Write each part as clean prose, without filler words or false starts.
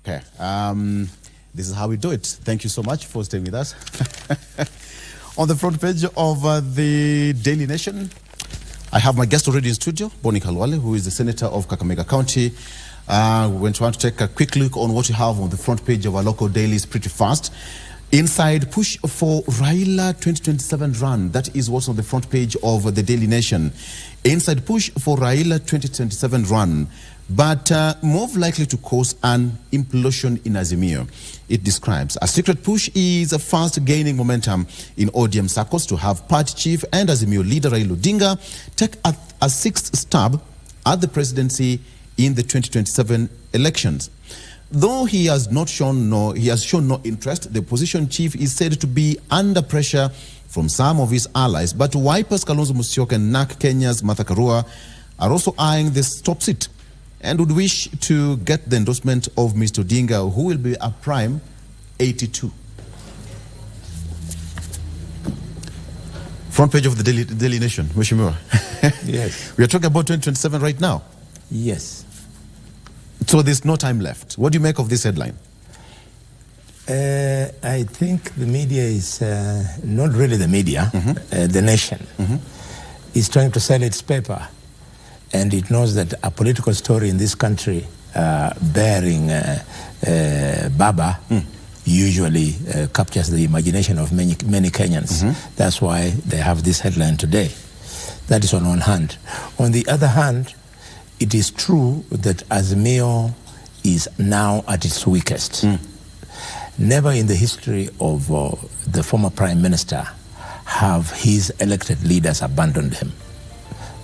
Okay. This is how we do it. Thank you so much for staying with us. On the front page of the Daily Nation, I have my guest already in studio, Sen Khalwale, who is the Senator of Kakamega County. We're going to want to take a quick look on what you have on the front page of our local dailies pretty fast. Inside, push for Raila 2027 run. That is what's on the front page of the Daily Nation. Inside, push for Raila 2027 run, but more likely to cause an implosion in Azimio. It describes a secret push is fast gaining momentum in ODM circles to have party chief and Azimio leader Raila Odinga take a sixth stab at the presidency in the 2027 elections. Though he has shown no interest, the opposition chief is said to be under pressure from some of his allies. But Wiper's Kalonzo Musyoka and NARC Kenya's Martha Karua are also eyeing this top seat and would wish to get the endorsement of Mr. Odinga, who will be a prime 82. Front page of the Daily Nation, Mheshimiwa. Yes. We are talking about 2027 right now. Yes. So there's no time left. What do you make of this headline? I think the media is, not really the media, the nation is trying to sell its paper. And it knows that a political story in this country bearing Baba usually captures the imagination of many Kenyans. That's why they have this headline today. That is on one hand. On the other hand, it is true that Azimio is now at its weakest. Never in the history of the former Prime Minister have his elected leaders abandoned him.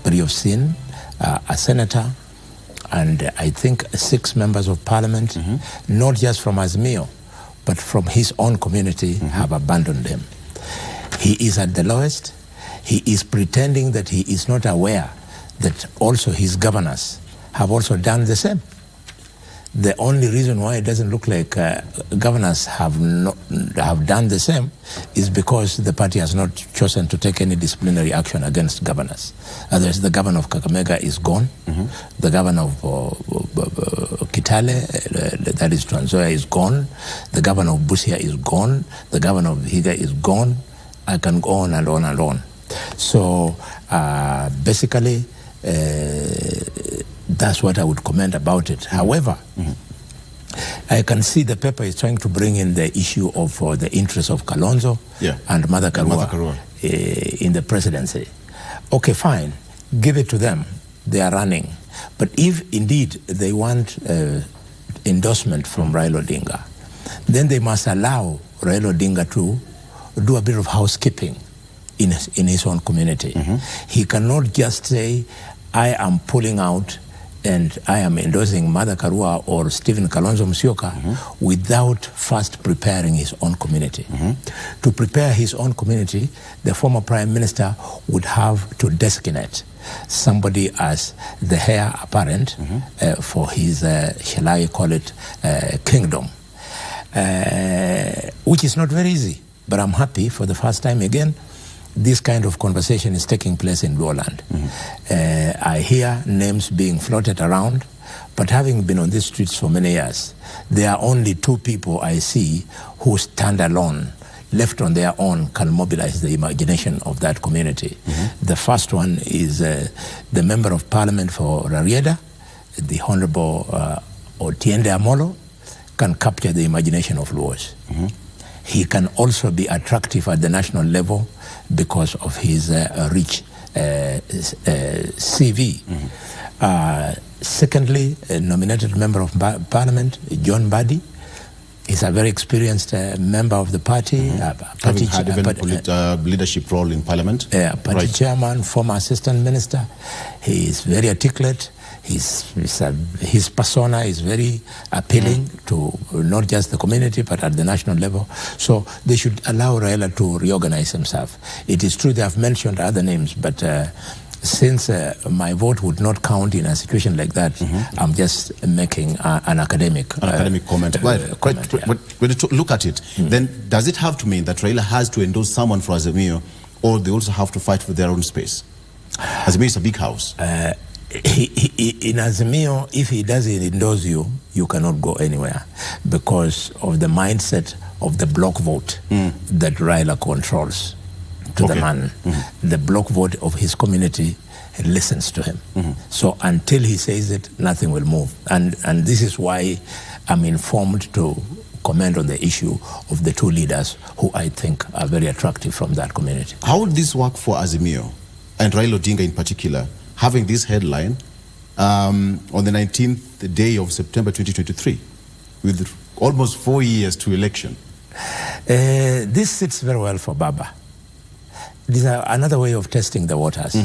But you've seen a senator and I think 6 members of parliament, not just from Azimio, but from his own community have abandoned him. He is at the lowest. He is pretending that he is not aware that also his governors have also done the same. The only reason why it doesn't look like governors have done the same is because the party has not chosen to take any disciplinary action against governors. Otherwise, the governor of Kakamega is gone. The governor of Kitale, that is Trans Nzoia, is gone. The governor of Busia is gone. The governor of Higa is gone. I can go on and on and on. So basically, that's what I would comment about it. However, I can see the paper is trying to bring in the issue of the interests of Kalonzo and Martha Karua in the presidency. Okay, fine. Give it to them. They are running. But if indeed they want endorsement from Raila Odinga, then they must allow Raila Odinga to do a bit of housekeeping in his own community. He cannot just say, I am pulling out and I am endorsing Martha Karua or Stephen Kalonzo Musyoka without first preparing his own community. To prepare his own community, the former Prime Minister would have to designate somebody as the heir apparent for his, shall I call it, kingdom, which is not very easy. But I'm happy for the first time again, this kind of conversation is taking place in Lowland. I hear names being floated around, but having been on these streets for many years, there are only 2 people I see who stand alone, left on their own, can mobilize the imagination of that community. The first one is the Member of Parliament for Rarieda, the Honorable Otiende Amolo, can capture the imagination of Luos. He can also be attractive at the national level because of his rich CV. Secondly, a nominated member of Parliament, John Mbadi, is a very experienced member of the party. Having had even leadership role in Parliament. Party chairman, former assistant minister. He is very articulate. His persona is very appealing to not just the community but at the national level. So they should allow Raila to reorganize himself. It is true they have mentioned other names, but since my vote would not count in a situation like that, I'm just making an academic comment. When you look at it, then does it have to mean that Raila has to endorse someone for Azimio, or they also have to fight for their own space? Azimio is a big house. In Azimio, if he doesn't endorse you, you cannot go anywhere because of the mindset of the block vote that Raila controls to the man. The block vote of his community listens to him. So until he says it, nothing will move. And this is why I'm informed to comment on the issue of the two leaders who I think are very attractive from that community. How would this work for Azimio and Raila Odinga in particular, having this headline on the 19th day of September 2023, with almost 4 years to election? This sits very well for Baba. This is another way of testing the waters.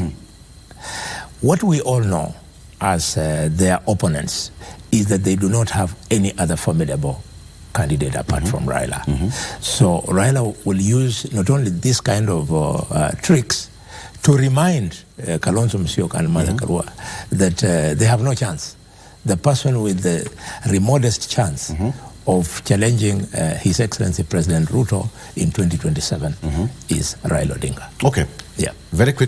What we all know as their opponents is that they do not have any other formidable candidate apart from Raila. So Raila will use not only this kind of tricks to remind Kalonzo Musyoka and Martha Karua that they have no chance. The person with the remotest chance of challenging His Excellency President Ruto in 2027 is Raila Odinga. Okay. Yeah. Very quick.